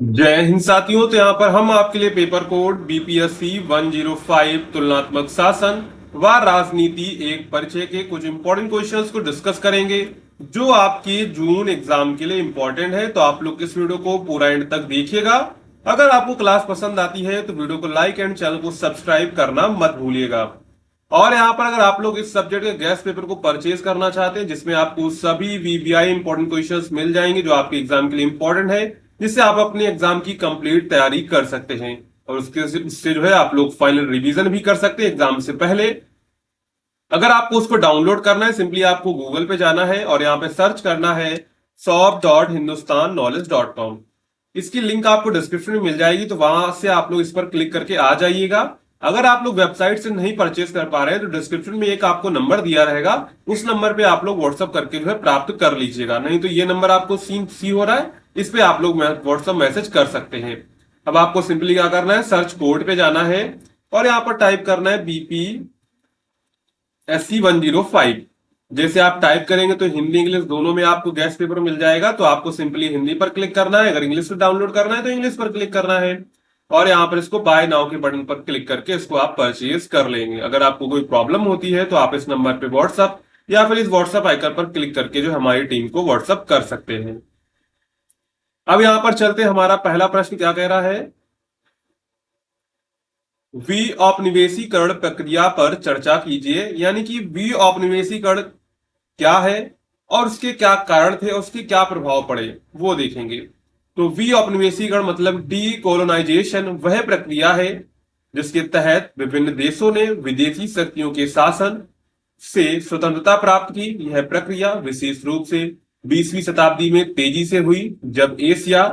जय हिंद साथियों। तो यहाँ पर हम आपके लिए पेपर कोड बीपीएससी 105 तुलनात्मक शासन व राजनीति एक परिचय के कुछ इंपॉर्टेंट क्वेश्चंस को डिस्कस करेंगे जो आपके जून एग्जाम के लिए इंपॉर्टेंट है। तो आप लोग इस वीडियो को पूरा एंड तक देखिएगा। अगर आपको क्लास पसंद आती है तो वीडियो को लाइक एंड चैनल को सब्सक्राइब करना मत भूलिएगा। और यहाँ पर अगर आप लोग इस सब्जेक्ट के गैस पेपर को परचेज करना चाहते हैं जिसमें आपको सभी वीवीआई इंपॉर्टेंट क्वेश्चंस मिल जाएंगे जो आपके एग्जाम के लिए इंपॉर्टेंट है, जिससे आप अपने एग्जाम की कंप्लीट तैयारी कर सकते हैं और उससे जो है आप लोग फाइनल रिवीजन भी कर सकते हैं एग्जाम से पहले। अगर आपको उसको डाउनलोड करना है सिंपली आपको गूगल पे जाना है और यहाँ पे सर्च करना है shop.hindustanknowledge.com। इसकी लिंक आपको डिस्क्रिप्शन में मिल जाएगी, तो वहां से आप लोग इस पर क्लिक करके आ जाइएगा। अगर आप लोग वेबसाइट से नहीं परचेज कर पा रहे हैं तो डिस्क्रिप्शन में एक आपको नंबर दिया रहेगा, उस नंबर पे आप लोग व्हाट्सअप करके जो है प्राप्त कर लीजिएगा। नहीं तो ये नंबर आपको सी हो रहा है, इस पे आप लोग व्हाट्सअप मैसेज कर सकते हैं। अब आपको सिंपली क्या करना है, सर्च कोड पे जाना है और यहाँ पर टाइप करना है BPSC 105। जैसे आप टाइप करेंगे तो हिंदी इंग्लिश दोनों में आपको गैस पेपर मिल जाएगा, तो आपको सिंपली हिंदी पर क्लिक करना है। अगर इंग्लिश से डाउनलोड करना है तो इंग्लिश पर क्लिक करना है और यहाँ पर इसको बाय नाउ के बटन पर क्लिक करके इसको आप परचेज कर लेंगे। अगर आपको कोई प्रॉब्लम होती है तो आप इस नंबर पे व्हाट्सअप या फिर इस व्हाट्सअप आइकन पर क्लिक करके जो हमारी टीम को व्हाट्सअप कर सकते हैं। अब यहाँ पर चलते, हमारा पहला प्रश्न क्या कह रहा है, वी औपनिवेशीकरण प्रक्रिया पर चर्चा कीजिए। यानी कि वी औपनिवेशीकरण क्या है और उसके क्या कारण थे और उसके क्या प्रभाव पड़े वो देखेंगे। तो वी औपनिवेशीकरण मतलब डी कोलोनाइजेशन वह प्रक्रिया है जिसके तहत विभिन्न देशों ने विदेशी शक्तियों के शासन से स्वतंत्रता प्राप्त की। यह प्रक्रिया विशेष रूप से 20वीं शताब्दी में तेजी से हुई जब एशिया,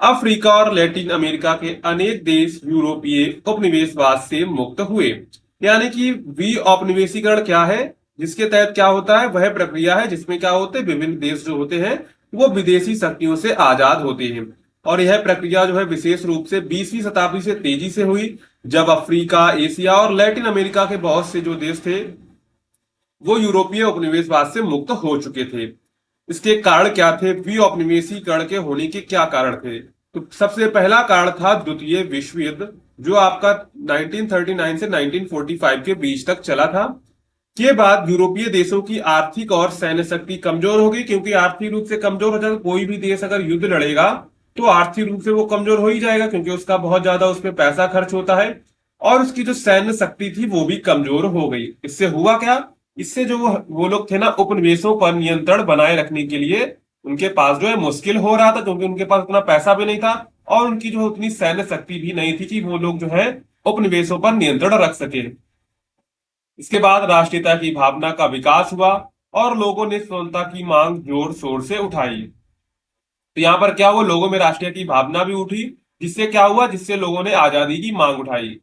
अफ्रीका और लैटिन अमेरिका के अनेक देश यूरोपीय उपनिवेशवाद से मुक्त हुए। यानी कि वी औपनिवेशीकरण क्या है, जिसके तहत क्या होता है, वह प्रक्रिया है जिसमें क्या होते हैं, विभिन्न देश जो होते हैं वो विदेशी शक्तियों से आजाद होते हैं। और यह प्रक्रिया जो है विशेष रूप से 20वीं शताब्दी से तेजी से हुई जब अफ्रीका, एशिया और लैटिन अमेरिका के बहुत से जो देश थे वो यूरोपीय उपनिवेशवाद से मुक्त हो चुके थे। इसके कारण क्या थे, वी औपनिवेशीकरण के होने के क्या कारण थे। तो सबसे पहला कारण था द्वितीय विश्व युद्ध, जो आपका 1939 से 1945 के बीच तक चला था। के बाद यूरोपीय देशों की आर्थिक और सैन्य शक्ति कमजोर हो गई, क्योंकि आर्थिक रूप से कमजोर हो जाता, कोई भी देश अगर युद्ध लड़ेगा तो आर्थिक रूप से वो कमजोर हो ही जाएगा, क्योंकि उसका बहुत ज्यादा उसमें पैसा खर्च होता है। और उसकी जो सैन्य शक्ति थी वो भी कमजोर हो गई। इससे हुआ क्या, इससे जो वो लोग थे ना, उपनिवेशों पर नियंत्रण बनाए रखने के लिए उनके पास जो है मुश्किल हो रहा था, क्योंकि उनके पास उतना पैसा भी नहीं था और उनकी जो उतनी सैन्य शक्ति भी नहीं थी कि वो लोग जो है उपनिवेशों पर नियंत्रण रख सके। इसके बाद राष्ट्रीयता की भावना का विकास हुआ और लोगों ने स्वतंत्रता की मांग जोर शोर से उठाई। तो यहाँ पर क्या हुआ, लोगों में राष्ट्रीय की भावना भी उठी, जिससे क्या हुआ, जिससे लोगों ने आजादी की मांग उठाई।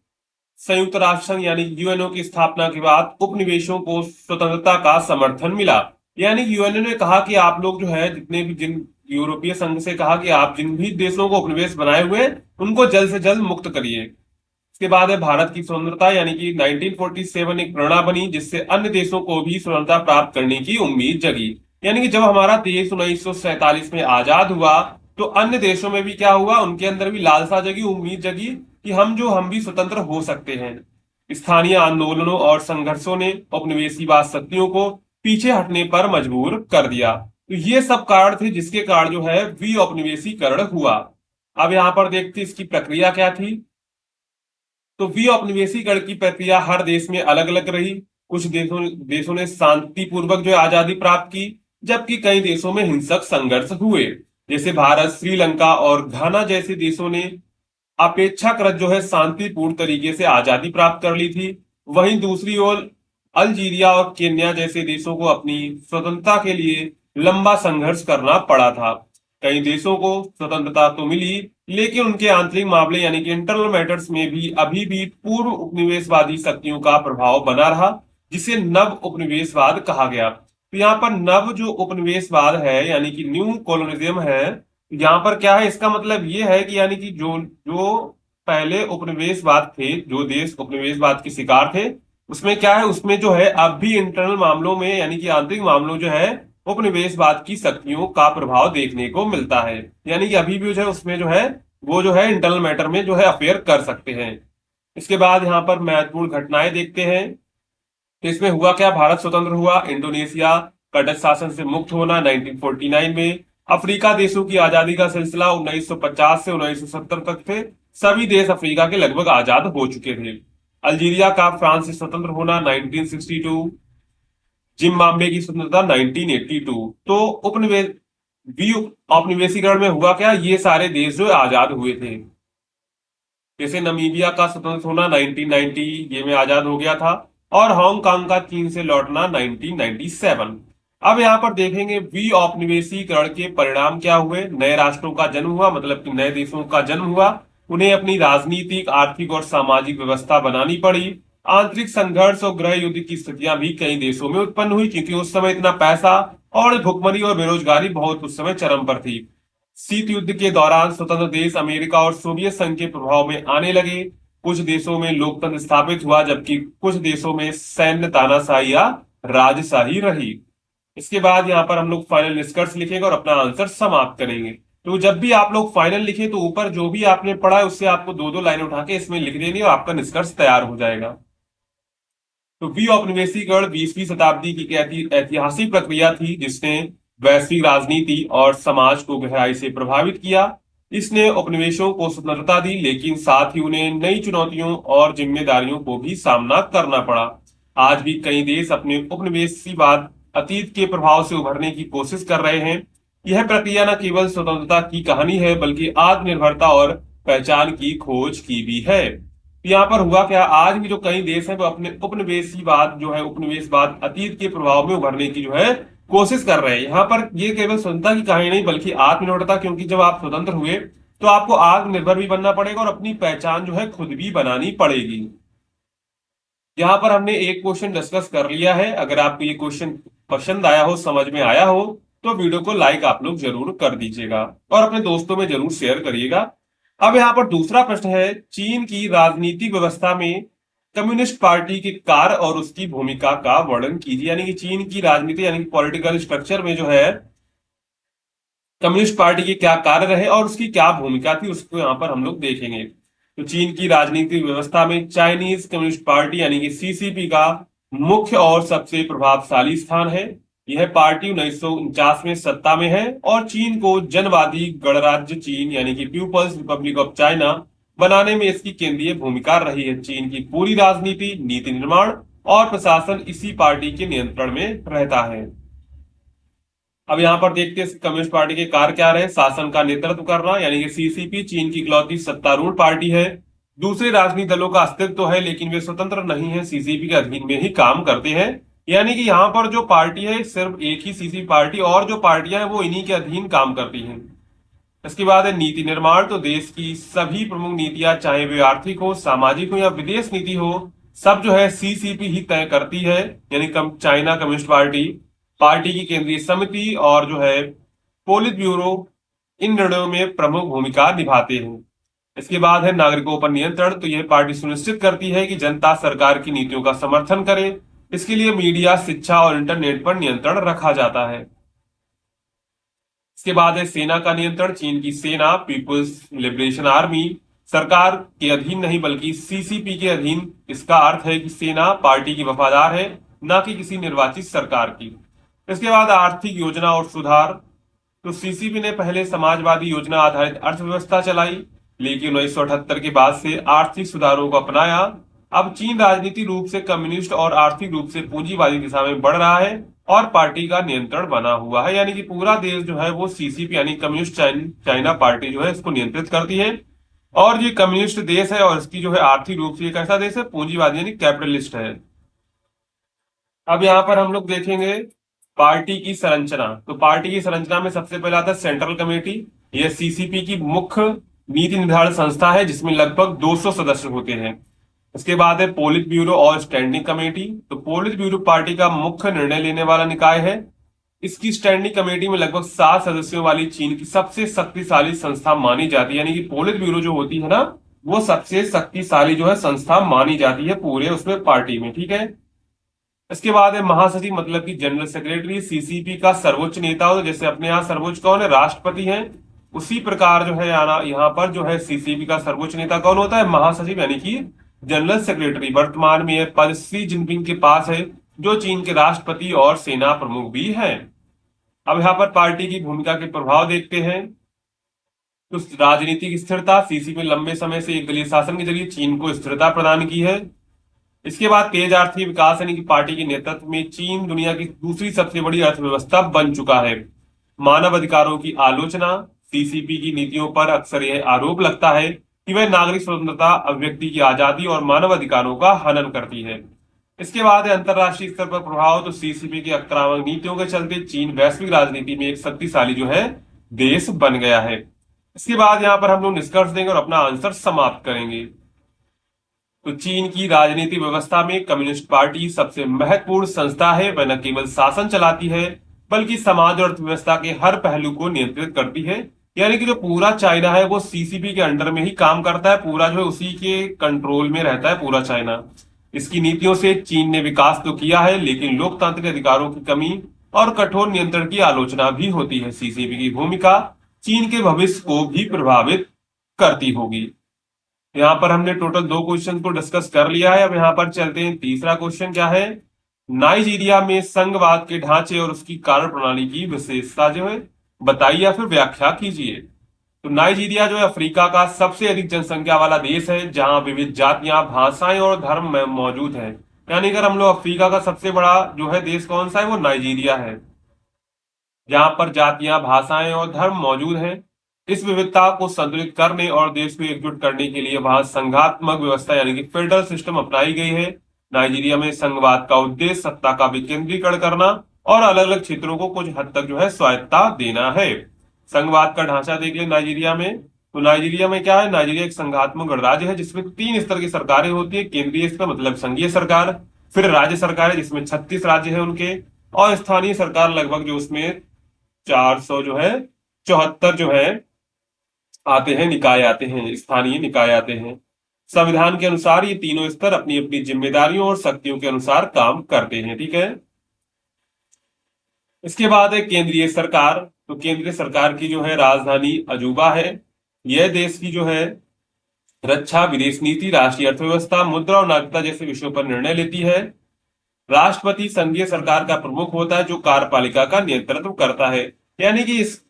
संयुक्त राष्ट्र संघ यानी यूएनओ की स्थापना के बाद उपनिवेशों को स्वतंत्रता का समर्थन मिला। यानी यूएनओ ने कहा कि आप लोग जो है जितने भी जिन यूरोपीय संघ से कहा कि आप जिन भी देशों को उपनिवेश बनाए हुए हैं उनको जल्द से जल्द मुक्त करिए। इसके बाद है भारत की स्वतंत्रता, यानी कि 1947 एक प्रेरणा बनी जिससे अन्य देशों को भी स्वतंत्रता प्राप्त करने की उम्मीद जगी। यानी कि जब हमारा देश 1947 में आजाद हुआ तो अन्य देशों में भी क्या हुआ, उनके अंदर भी लालसा जगी, उम्मीद जगी कि हम भी स्वतंत्र हो सकते हैं। स्थानीय आंदोलनों और संघर्षों ने उपनिवेशवाद शक्तियों को पीछे हटने पर मजबूर कर दिया। तो ये सब कारण थे जिसके कारण जो है वी औपनिवेशीकरण हुआ। अब यहाँ पर देखते इसकी प्रक्रिया क्या थी। तो वी औपनिवेशीकरण की प्रक्रिया हर देश में अलग अलग रही। कुछ देशों ने शांतिपूर्वक जो है आजादी प्राप्त की, जबकि कई देशों में हिंसक संघर्ष हुए। जैसे भारत, श्रीलंका और घाना जैसे देशों ने अपेक्षाकृत जो है शांतिपूर्ण तरीके से आजादी प्राप्त कर ली थी। वहीं दूसरी ओर अल्जीरिया और केन्या जैसे देशों को अपनी स्वतंत्रता के लिए लंबा संघर्ष करना पड़ा था। कई देशों को स्वतंत्रता तो मिली, लेकिन उनके आंतरिक मामले यानी कि इंटरनल मैटर्स में भी अभी भी पूर्व उपनिवेशवादी शक्तियों का प्रभाव बना रहा, जिसे नव उपनिवेशवाद कहा गया। तो यहाँ पर नव जो उपनिवेशवाद है यानी कि न्यू कॉलोनिज्म है, यहाँ पर क्या है, इसका मतलब ये है कि यानी कि जो जो पहले उपनिवेशवाद थे, जो देश उपनिवेशवाद के शिकार थे, उसमें क्या है, उसमें जो है अब भी इंटरनल मामलों में यानी कि आंतरिक मामलों जो है उपनिवेशवाद की शक्तियों का प्रभाव देखने को मिलता है। यानी कि अभी भी जो है उसमें जो है वो जो है इंटरनल मैटर में जो है अफेयर कर सकते हैं। इसके बाद यहाँ पर महत्वपूर्ण घटनाएं देखते हैं। तो इसमें हुआ क्या, भारत स्वतंत्र हुआ, इंडोनेशिया का डच शासन से मुक्त होना 1949 में, अफ्रीका देशों की आजादी का सिलसिला 1950 से 1970 तक थे, सभी देश अफ्रीका के लगभग आजाद हो चुके थे। अल्जीरिया का फ्रांस से स्वतंत्र होना 1962, जिम्बाब्वे की स्वतंत्रता 1982। तो उपनिवेश द्वी औपनिवेशीकरण में हुआ क्या, ये सारे देश जो आजाद हुए थे। जैसे नमीबिया का स्वतंत्र होना 1990, ये में आजाद हो गया था, और हांगकांग का चीन से लौटना 1997। अब यहाँ पर देखेंगे वी औपनिवेशीकरण के परिणाम क्या हुए। नए राष्ट्रों का जन्म हुआ, मतलब कि नए देशों का जन्म हुआ, उन्हें अपनी राजनीतिक, आर्थिक और सामाजिक व्यवस्था बनानी पड़ी। आंतरिक संघर्ष और गृह युद्ध की स्थितियां भी कई देशों में उत्पन्न हुई, क्योंकि उस समय इतना पैसा और भुखमरी और बेरोजगारी बहुत उस समय चरम पर थी। शीत युद्ध के दौरान स्वतंत्र देश अमेरिका और सोवियत संघ के प्रभाव में आने लगे। कुछ देशों में लोकतंत्र स्थापित हुआ, जबकि कुछ देशों में सैन्य तानाशाही या राजशाही रही। इसके बाद यहाँ पर हम लोग फाइनल निष्कर्ष लिखेंगे और अपना आंसर समाप्त करेंगे। तो जब भी आप लोग फाइनल लिखें तो ऊपर जो भी आपने पढ़ा है उससे आपको दो दो लाइन उठा के इसमें लिख देनी और आपका निष्कर्ष तैयार हो जाएगा। तो वी औपनिवेशीकरण 20वीं शताब्दी की एक ऐतिहासिक प्रक्रिया थी, जिसने वैश्विक राजनीति और समाज को गहराई से प्रभावित किया। इसने उपनिवेशों को स्वतंत्रता दी, लेकिन साथ ही उन्हें नई चुनौतियों और जिम्मेदारियों को भी सामना करना पड़ा। आज भी कई देश अपने उपनिवेशीवाद अतीत के प्रभाव से उभरने की कोशिश कर रहे हैं। यह प्रक्रिया न केवल स्वतंत्रता की कहानी है, बल्कि आत्मनिर्भरता और पहचान की खोज की भी है। यहाँ पर हुआ क्या, आज भी जो कई देश हैं वो अपने उपनिवेशीवाद जो है, उपनिवेशवाद अतीत के प्रभाव में उभरने की जो है कोशिश कर रहे हैं। यहाँ पर ये केवल स्वतंत्रता की कहानी नहीं, बल्कि आत्मनिर्भरता, क्योंकि जब आप स्वतंत्र हुए तो आपको आत्मनिर्भर भी बनना पड़ेगा और अपनी पहचान जो है खुद भी बनानी पड़ेगी। यहाँ पर हमने एक क्वेश्चन डिस्कस कर लिया है। अगर आपको ये क्वेश्चन पसंद आया हो, समझ में आया हो, तो वीडियो को लाइक आप लोग जरूर कर दीजिएगा और अपने दोस्तों में जरूर शेयर करिएगा। अब यहाँ पर दूसरा प्रश्न है, चीन की राजनीतिक व्यवस्था में कम्युनिस्ट पार्टी के कार्य और उसकी भूमिका का वर्णन कीजिए। यानी कि चीन की राजनीति यानी कि पॉलिटिकल स्ट्रक्चर में जो है कम्युनिस्ट पार्टी के क्या कार्य रहे और उसकी क्या भूमिका थी, उसको यहाँ पर हम लोग देखेंगे। तो चीन की राजनीतिक व्यवस्था में चाइनीज कम्युनिस्ट पार्टी यानी कि सीसीपी का मुख्य और सबसे प्रभावशाली स्थान है। यह पार्टी 1949 में सत्ता में है और चीन को जनवादी गणराज्य चीन यानी कि पीपुल्स रिपब्लिक ऑफ चाइना बनाने में इसकी केंद्रीय भूमिका रही है। चीन की पूरी राजनीति, नीति निर्माण और प्रशासन इसी पार्टी के नियंत्रण में रहता है। अब यहाँ पर देखते हैं कम्युनिस्ट पार्टी के कार्य क्या रहे। शासन का नेतृत्व करना, यानी कि सीसीपी चीन की इकलौती सत्तारूढ़ पार्टी है। दूसरे राजनीतिक दलों का अस्तित्व तो है, लेकिन वे स्वतंत्र नहीं है, सीसीपी के अधीन में ही काम करते हैं। यानी कि यहाँ पर जो पार्टी है सिर्फ एक ही सीसीपी पार्टी, और जो पार्टियां हैं वो इन्हीं के अधीन काम करती हैं। इसके बाद है नीति निर्माण। तो देश की सभी प्रमुख नीतियां, चाहे वे आर्थिक हो, सामाजिक हो या विदेश नीति हो, सब जो है सीसीपी ही तय करती है। यानी चाइना कम्युनिस्ट पार्टी, पार्टी की केंद्रीय समिति और जो है पोलित ब्यूरो इन निर्णयों में प्रमुख भूमिका निभाते हैं। इसके बाद है नागरिकों पर नियंत्रण। तो यह पार्टी सुनिश्चित करती है कि जनता सरकार की नीतियों का समर्थन करे। इसके लिए मीडिया, शिक्षा और इंटरनेट पर नियंत्रण रखा जाता है। इसके बाद है सेना का नियंत्रण। चीन की सेना, पीपुल्स लिबरेशन आर्मी, सरकार के अधीन नहीं बल्कि सीसीपी के अधीन। इसका अर्थ है कि सेना पार्टी की वफादार है, न कि किसी निर्वाचित सरकार की। इसके बाद आर्थिक योजना और सुधार। तो सीसीपी ने पहले समाजवादी योजना आधारित अर्थव्यवस्था चलाई, लेकिन 1978 के बाद से आर्थिक सुधारों को अपनाया। अब चीन राजनीतिक रूप से कम्युनिस्ट और आर्थिक रूप से पूंजीवादी दिशा में बढ़ रहा है और पार्टी का नियंत्रण बना हुआ है। यानी कि पूरा देश जो है वो सीसीपी यानी कम्युनिस्ट चाइना पार्टी जो है इसको नियंत्रित करती है। और ये कम्युनिस्ट देश है और इसकी जो है आर्थिक रूप से एक ऐसा देश है पूंजीवादी यानी कैपिटलिस्ट है। अब यहाँ पर हम लोग देखेंगे पार्टी की संरचना। तो पार्टी की संरचना में सबसे पहले आता है सेंट्रल कमेटी। यह सीसीपी की मुख्य नीति निर्धारण संस्था है, जिसमें लगभग 200 सदस्य होते हैं। इसके बाद है पोलित ब्यूरो और स्टैंडिंग कमेटी। तो पोलित ब्यूरो पार्टी का मुख्य निर्णय लेने वाला निकाय है। इसकी स्टैंडिंग कमेटी में लगभग 7 सदस्यों वाली चीन की सबसे शक्तिशाली संस्था मानी जाती है। यानी कि पोलित ब्यूरो जो होती है ना, वो सबसे शक्तिशाली जो है संस्था मानी जाती है पूरे उसमें पार्टी में। ठीक है। इसके बाद है महासचिव, मतलब कि जनरल सेक्रेटरी। सीसीपी का सर्वोच्च नेता हो, जैसे अपने यहाँ सर्वोच्च कौन है, राष्ट्रपति हैं। उसी प्रकार जो है यहाँ पर जो है सीसीपी का सर्वोच्च नेता कौन होता है? महासचिव, यानी कि जनरल सेक्रेटरी। वर्तमान में यह पद शी जिनपिंग के पास है, जो चीन के राष्ट्रपति और सेना प्रमुख भी हैं। अब यहाँ पर पार्टी की भूमिका के प्रभाव देखते हैं। तो राजनीतिक स्थिरता, सीसीपी में लंबे समय से एक दलीय शासन के जरिए चीन को स्थिरता प्रदान की है। इसके बाद तेज आर्थिक विकास, यानी कि पार्टी के नेतृत्व में चीन दुनिया की दूसरी सबसे बड़ी अर्थव्यवस्था बन चुका है। मानव अधिकारों की आलोचना, सीसीपी की नीतियों पर अक्सर यह आरोप लगता है कि वह नागरिक स्वतंत्रता, अभिव्यक्ति की आजादी और मानव अधिकारों का हनन करती है। इसके बाद है अंतरराष्ट्रीय स्तर पर प्रभाव। तो सीसीपी की आक्रामक नीतियों के चलते चीन वैश्विक राजनीति में एक शक्तिशाली जो है देश बन गया है। इसके बाद यहाँ पर हम लोग निष्कर्ष देंगे और अपना आंसर समाप्त करेंगे। तो चीन की राजनीतिक व्यवस्था में कम्युनिस्ट पार्टी सबसे महत्वपूर्ण संस्था है। वह न केवल शासन चलाती है, बल्कि समाज और अर्थव्यवस्था के हर पहलू को नियंत्रित करती है। यानी कि जो पूरा चाइना है वो सीसीपी के अंडर में ही काम करता है, पूरा जो है उसी के कंट्रोल में रहता है पूरा चाइना। इसकी नीतियों से चीन ने विकास तो किया है, लेकिन लोकतांत्रिक अधिकारों की कमी और कठोर नियंत्रण की आलोचना भी होती है। सीसीपी की भूमिका चीन के भविष्य को भी प्रभावित करती होगी। यहाँ पर हमने टोटल 2 क्वेश्चन को डिस्कस कर लिया है। अब यहाँ पर चलते हैं, तीसरा क्वेश्चन क्या है? नाइजीरिया में संघवाद के ढांचे और उसकी कार्य प्रणाली की विशेषता जो है बताइए या फिर व्याख्या कीजिए। तो नाइजीरिया जो है अफ्रीका का सबसे अधिक जनसंख्या वाला देश है, जहां विविध जातियां, भाषाएं और धर्म में मौजूद है। यानी अगर हम लोग अफ्रीका का सबसे बड़ा जो है देश कौन सा है, वो नाइजीरिया है, जहां पर जातियां, भाषाएं और धर्म मौजूद हैं। इस विविधता को संतुलित करने और देश को एकजुट करने के लिए वहां संघात्मक व्यवस्था यानी कि फेडरल सिस्टम अपनाई गई है। नाइजीरिया में संघवाद का उद्देश्य सत्ता का विकेंद्रीकरण करना और अलग अलग क्षेत्रों को कुछ हद तक जो है स्वायत्तता देना है। संघवाद का ढांचा देख ले नाइजीरिया में। तो नाइजीरिया में क्या है? नाइजीरिया एक संघात्मक गणराज्य है जिसमें 3 स्तर की सरकारें होती है। केंद्रीय इसका मतलब संघीय सरकार, फिर राज्य सरकार है जिसमें 36 राज्य है उनके, और स्थानीय सरकार लगभग जो उसमें 400 जो है 74 जो है आते हैं, निकाय आते हैं, स्थानीय निकाय आते हैं। संविधान के अनुसार ये तीनों स्तर अपनी अपनी जिम्मेदारियों और शक्तियों के अनुसार काम करते हैं। ठीक है। इसके बाद है केंद्रीय सरकार। तो केंद्रीय सरकार की जो है राजधानी अजूबा है। यह देश की जो है रक्षा, विदेश नीति, राष्ट्रीय अर्थव्यवस्था, मुद्रा और नागरिकता जैसे विषयों पर निर्णय लेती है। राष्ट्रपति संघीय सरकार का प्रमुख होता है, जो कार्यपालिका का नेतृत्व करता है। यानी कि इस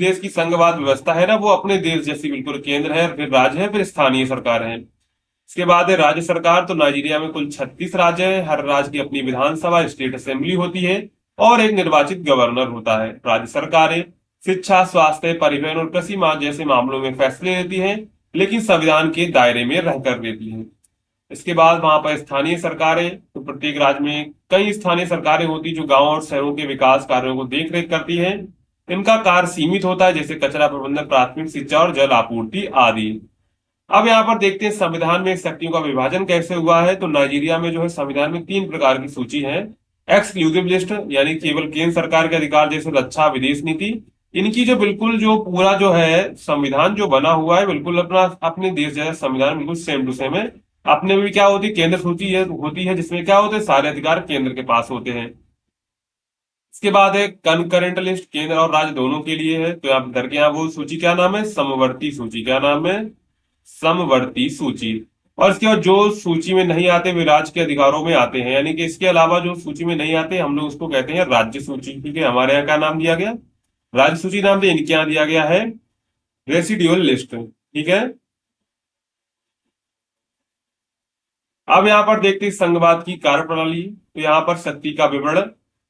देश की संघवाद व्यवस्था है ना, वो अपने देश जैसी बिल्कुल केंद्र है, फिर राज्य है, फिर स्थानीय सरकार है। इसके बाद है राज्य सरकार। तो नाइजीरिया में कुल 36 राज्य है। हर राज्य की अपनी विधानसभा, स्टेट असेंबली होती है और एक निर्वाचित गवर्नर होता है। राज्य सरकारें शिक्षा, स्वास्थ्य, परिवहन और कृषि जैसे मामलों में फैसले लेती है, लेकिन संविधान के दायरे में रहकर लेती है। इसके बाद वहां पर स्थानीय सरकारें। तो प्रत्येक राज्य में कई स्थानीय सरकारें होती जो गांव और शहरों के विकास कार्यों को देख रेख करती हैं। इनका कार्य सीमित होता है, जैसे कचरा प्रबंधन, प्राथमिक शिक्षा और जल आपूर्ति आदि। अब यहाँ पर देखते हैं संविधान में शक्तियों का विभाजन कैसे हुआ है। तो नाइजीरिया में जो है संविधान में 3 प्रकार की सूची है। एक्सक्लूसिव लिस्ट, यानी केवल केंद्र सरकार के अधिकार जैसे रक्षा, विदेश नीति, इनकी जो बिल्कुल जो पूरा जो है संविधान जो बना हुआ है बिल्कुल अपना अपने देश जैसा संविधान बिल्कुल सेम टू सेम है। अपने में भी क्या होती है? केंद्र सूची होती है जिसमें क्या होते हैं? सारे अधिकार केंद्र के पास होते हैं। इसके बाद है कनकरेंट लिस्ट, केंद्र और राज्य दोनों के लिए है। तो आप इधर के यहाँ वो सूची क्या नाम है? समवर्ती सूची। क्या नाम है? समवर्ती सूची। और इसके बाद जो सूची में नहीं आते वे राज्य के अधिकारों में आते हैं, यानी कि इसके अलावा जो सूची में नहीं आते हम लोग उसको कहते हैं राज्य सूची। ठीक है। हमारे यहाँ क्या नाम दिया गया? राज्य सूची नाम दिया। इनके यहाँ दिया गया है रेसिडुअल लिस्ट। ठीक है। अब यहाँ पर देखते हैं संघवाद की कार्यप्रणाली। तो यहाँ पर शक्ति का विवरण।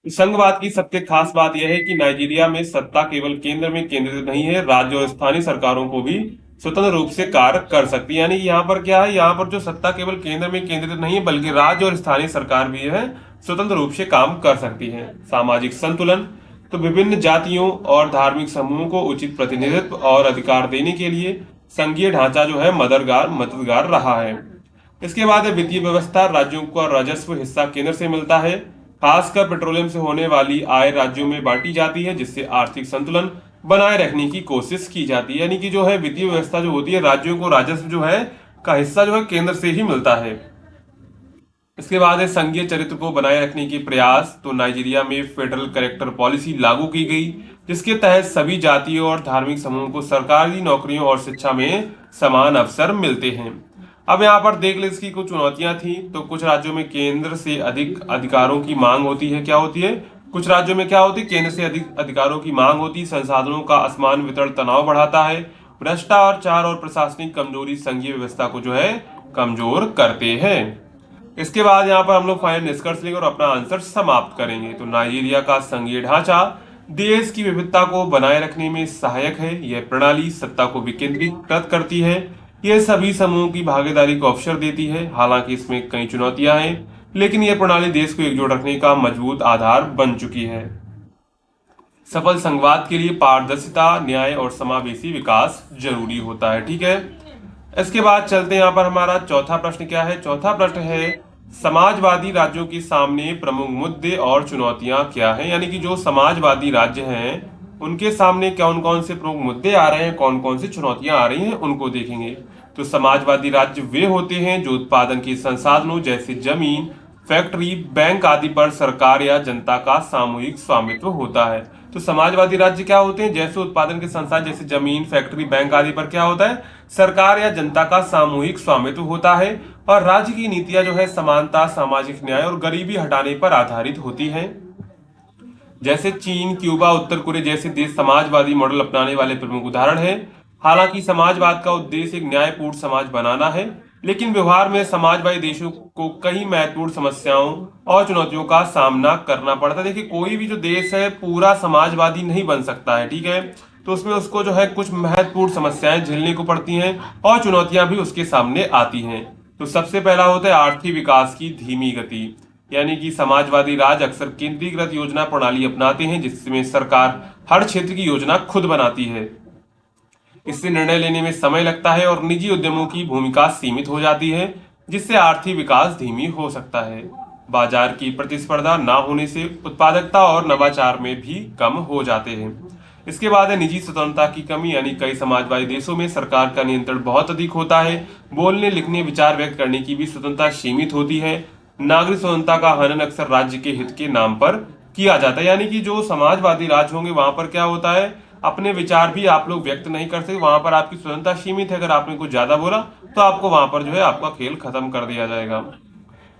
संघवाद की सबसे खास बात यह है कि नाइजीरिया में सत्ता केवल केंद्र में केंद्रित नहीं है, राज्य और स्थानीय सरकारों को भी स्वतंत्र रूप से कार्य कर सकती है। यानी यहाँ पर क्या है? यहाँ पर जो सत्ता केवल केंद्र में केंद्रित नहीं है, बल्कि राज्य और स्थानीय सरकार भी है स्वतंत्र रूप से काम कर सकती है। सामाजिक संतुलन। तो विभिन्न जातियों और धार्मिक समूहों को उचित प्रतिनिधित्व और अधिकार देने के लिए संघीय ढांचा जो है मददगार रहा है। इसके बाद है वित्तीय व्यवस्था। राज्यों का राजस्व हिस्सा केंद्र से मिलता है। खासकर पेट्रोलियम से होने वाली आय राज्यों में बांटी जाती है, जिससे आर्थिक संतुलन बनाए रखने की कोशिश की जाती है। यानी कि जो है वित्तीय व्यवस्था जो होती है, राज्यों को राजस्व जो है का हिस्सा जो है केंद्र से ही मिलता है। इसके बाद है संघीय चरित्र को बनाए रखने के प्रयास। तो नाइजीरिया में फेडरल करेक्टर पॉलिसी लागू की गई। जिसके तहत सभी जातियों और धार्मिक समूहों को सरकारी नौकरियों और शिक्षा में समान अवसर मिलते हैं। अब यहाँ पर देख ले, इसकी कुछ चुनौतियां थी। तो कुछ राज्यों में केंद्र से अधिक अधिकारों की मांग होती है। क्या होती है? कुछ राज्यों में क्या होती है? केंद्र से अधिक अधिकारों की मांग होती है। संसाधनों का असमान वितरण तनाव बढ़ाता है। भ्रष्टाचार और प्रशासनिक कमजोरी संघीय व्यवस्था को जो है कमजोर करते हैं। इसके बाद यहाँ पर हम लोग फाइनल निष्कर्ष लेंगे और अपना आंसर समाप्त करेंगे। तो नाइजीरिया का संघीय ढांचा देश की विविधता को बनाए रखने में सहायक है। यह प्रणाली सत्ता को विकेंद्रीकृत करती है। यह सभी समूहों की भागीदारी को अवसर देती है। हालांकि इसमें कई चुनौतियां हैं, लेकिन यह प्रणाली देश को एकजुट रखने का मजबूत आधार बन चुकी है। सफल संघवाद के लिए पारदर्शिता, न्याय और समावेशी विकास जरूरी होता है। ठीक है, इसके बाद चलते हैं। यहाँ पर हमारा चौथा प्रश्न क्या है? चौथा प्रश्न है, समाजवादी राज्यों के सामने प्रमुख मुद्दे और चुनौतियां क्या हैं? यानी कि जो समाजवादी राज्य हैं उनके सामने कौन कौन से प्रमुख मुद्दे आ रहे हैं, कौन कौन सी चुनौतियां आ रही हैं, उनको देखेंगे। तो समाजवादी राज्य वे होते हैं जो उत्पादन के संसाधनों जैसे जमीन, फैक्ट्री, बैंक आदि पर सरकार या जनता का सामूहिक स्वामित्व होता है। तो समाजवादी राज्य क्या होते हैं? जैसे उत्पादन के संसाधन जैसे जमीन, फैक्ट्री, बैंक आदि पर क्या होता है? सरकार या जनता का सामूहिक स्वामित्व होता है। और राज्य की नीतियां जो है समानता, सामाजिक न्याय और गरीबी हटाने पर आधारित होती हैं। जैसे चीन, क्यूबा, उत्तर कोरिया जैसे देश समाजवादी मॉडल अपनाने वाले प्रमुख उदाहरण हैं। हालांकि समाजवाद का उद्देश्य एक न्यायपूर्ण समाज बनाना है, लेकिन व्यवहार में समाजवादी देशों को कई महत्वपूर्ण समस्याओं और चुनौतियों का सामना करना पड़ता है। देखिए, कोई भी जो देश है पूरा समाजवादी नहीं बन सकता है। ठीक है, तो उसमें उसको जो है कुछ महत्वपूर्ण समस्याएं झेलने को पड़ती हैं और चुनौतियां भी उसके सामने आती हैं। तो सबसे पहला होता है आर्थिक विकास की धीमी गति। यानी कि समाजवादी राज्य अक्सर केंद्रीकृत योजना प्रणाली अपनाते हैं, जिसमें सरकार हर क्षेत्र की योजना खुद बनाती है। इससे निर्णय लेने में समय लगता है और निजी उद्यमों की भूमिका सीमित हो जाती है, जिससे आर्थिक विकास धीमी हो सकता है। बाजार की प्रतिस्पर्धा ना होने से उत्पादकता और नवाचार में भी कम हो जाते हैं। इसके बाद है निजी स्वतंत्रता की कमी। यानी कई समाजवादी देशों में सरकार का नियंत्रण बहुत अधिक होता है। बोलने, लिखने, विचार व्यक्त करने की भी स्वतंत्रता सीमित होती है। नागरिक स्वतंत्रता का हनन अक्सर राज्य के हित के नाम पर किया जाता है। यानी कि जो समाजवादी राज्य होंगे वहां पर क्या होता है, अपने विचार भी आप लोग व्यक्त नहीं कर सकते। वहां पर आपकी स्वतंत्रता सीमित है। अगर आपने कुछ ज्यादा बोला तो आपको वहां पर जो है आपका खेल खत्म कर दिया जाएगा।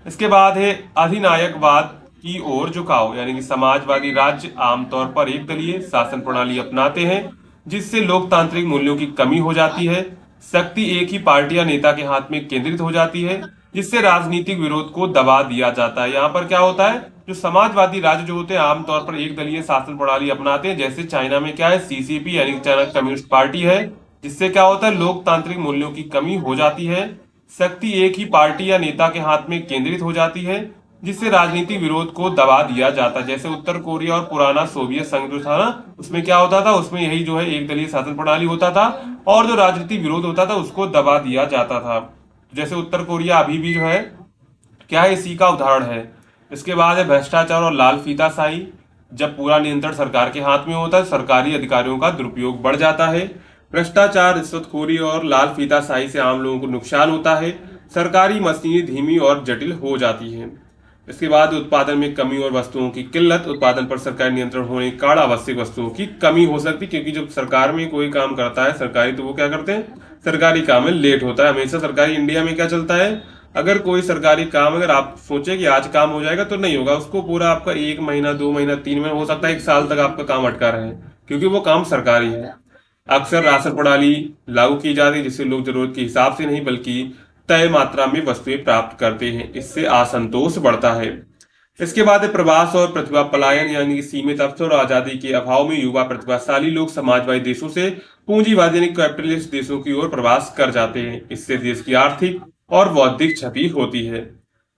इसके बाद है अधिनायकवाद की ओर झुकाव। यानी कि समाजवादी राज्य आमतौर पर एक दलीय शासन प्रणाली अपनाते हैं, जिससे लोकतांत्रिक मूल्यों की कमी हो जाती है। शक्ति एक ही पार्टी या नेता के हाथ में केंद्रित हो जाती है, जिससे राजनीतिक विरोध को दबा दिया जाता है। यहाँ पर क्या होता है, जो समाजवादी राज्य जो होते हैं आमतौर पर एक दलीय शासन प्रणाली अपनाते हैं। जैसे चाइना में क्या है, सीसीपी यानी कि चाइना कम्युनिस्ट पार्टी है, जिससे क्या होता है, लोकतांत्रिक मूल्यों की कमी हो जाती है। शक्ति एक ही पार्टी या नेता के हाथ में केंद्रित हो जाती है, जिससे राजनीतिक विरोध को दबा दिया जाता है। जैसे उत्तर कोरिया और पुराना सोवियत संघ जो था ना, उसमें क्या होता था, उसमें यही जो है एक दलीय शासन प्रणाली होता था और जो राजनीतिक विरोध होता था उसको दबा दिया जाता था। जैसे उत्तर कोरिया अभी भी जो है क्या है, इसी का उदाहरण है। इसके बाद है भ्रष्टाचार और लाल फीताशाही। जब पूरा नियंत्रण सरकार के हाथ में होता है, सरकारी अधिकारियों का दुरुपयोग बढ़ जाता है। भ्रष्टाचार, रिश्वतखोरी और लाल फीताशाही से आम लोगों को नुकसान होता है। सरकारी मशीनें धीमी और जटिल हो जाती हैं। इसके बाद उत्पादन में कमी और वस्तुओं की किल्लत। उत्पादन पर सरकारी नियंत्रण होने के कारण आवश्यक वस्तुओं की कमी हो सकती है, क्योंकि जब सरकार में कोई काम करता है सरकारी, तो वो क्या करते हैं, सरकारी काम में लेट होता है हमेशा। सरकारी इंडिया में क्या चलता है, अगर कोई सरकारी काम अगर आप सोचे कि आज काम हो जाएगा तो नहीं होगा, उसको पूरा आपका 1 महीना, 2 महीना, 3 महीना, हो सकता है 1 साल तक आपका काम अटका रहे, क्योंकि वो काम सरकारी है। अक्सर राशन प्रणाली लागू की जाती है, जिससे लोग जरूरत के हिसाब से नहीं बल्कि तय मात्रा में वस्तुएं प्राप्त करते हैं। इससे असंतोष बढ़ता है। इसके बाद है प्रवास और प्रतिभा पलायन। यानी कि सीमित अवसर और आजादी के अभाव में युवा प्रतिभाशाली लोग समाजवादी देशों से पूंजीवादी कैपिटलिस्ट देशों की ओर प्रवास कर जाते हैं। इससे देश की आर्थिक और बौद्धिक क्षति होती है।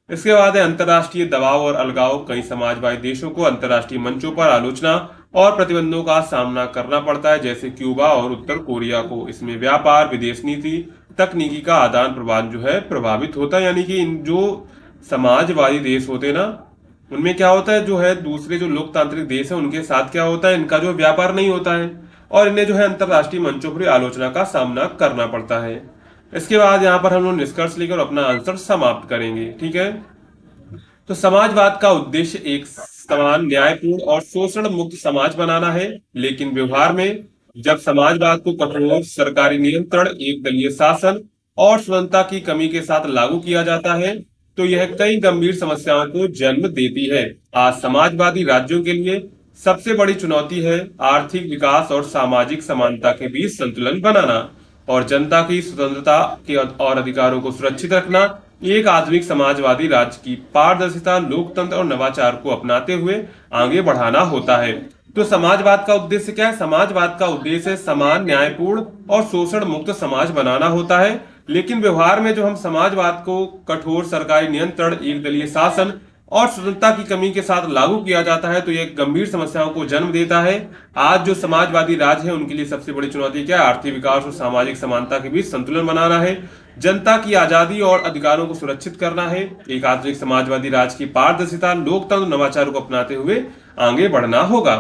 इसके बाद है अंतर्राष्ट्रीय दबाव और अलगाव। कई समाजवादी देशों को अंतर्राष्ट्रीय मंचों पर आलोचना और प्रतिबंधों का सामना करना पड़ता है, जैसे क्यूबा और उत्तर कोरिया को। इसमें व्यापार, विदेश नीति, तकनीकी का आदान प्रदान जो है प्रभावित होता है। यानी कि इन जो समाजवादी देश होते हैं ना, उनमें क्या होता है, जो है दूसरे जो लोकतांत्रिक देश है उनके साथ क्या होता है, इनका जो व्यापार नहीं होता है और इन्हें जो है अंतर्राष्ट्रीय मंचों पर आलोचना का सामना करना पड़ता है। इसके बाद यहाँ पर हम लोग निष्कर्ष लेकर अपना आंसर समाप्त करेंगे। ठीक है, तो समाजवाद का उद्देश्य एक समान, न्यायपूर्ण और शोषण मुक्त समाज बनाना है। लेकिन व्यवहार में जब समाजवाद को कठोर सरकारी नियंत्रण, एक दलीय शासन और स्वतंत्रता की कमी के साथ लागू किया जाता है, तो यह कई गंभीर समस्याओं को जन्म देती है। आज समाजवादी राज्यों के लिए सबसे बड़ी चुनौती है आर्थिक विकास और सामाजिक समानता के बीच संतुलन बनाना और जनता की स्वतंत्रता के और अधिकारों को सुरक्षित रखना। एक आधुनिक समाजवादी राज्य की पारदर्शिता, लोकतंत्र और नवाचार को अपनाते हुए आगे बढ़ाना होता है। तो समाजवाद का उद्देश्य क्या है? समाजवाद का उद्देश्य समान, न्यायपूर्ण और शोषण मुक्त समाज बनाना होता है। लेकिन व्यवहार में जो हम समाजवाद को कठोर सरकारी नियंत्रण, एक दलीय शासन और स्वतंत्रता की कमी के साथ लागू किया जाता है, तो यह गंभीर समस्याओं को जन्म देता है। आज जो समाजवादी राज्य है उनके लिए सबसे बड़ी चुनौती क्या है? आर्थिक विकास और सामाजिक समानता के बीच संतुलन बनाना है, जनता की आजादी और अधिकारों को सुरक्षित करना है, एक आधुनिक समाजवादी राज्य की पारदर्शिता, लोकतंत्र, नवाचार को अपनाते हुए आगे बढ़ना होगा।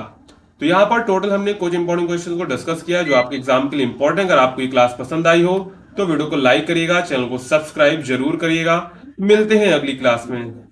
तो यहाँ पर टोटल हमने कुछ इंपॉर्टेंट क्वेश्चन को डिस्कस किया जो आपके एग्जाम के लिए इंपॉर्टेंट। अगर आपको ये क्लास पसंद आई हो तो वीडियो को लाइक करिएगा, चैनल को सब्सक्राइब जरूर करिएगा। मिलते हैं अगली क्लास में।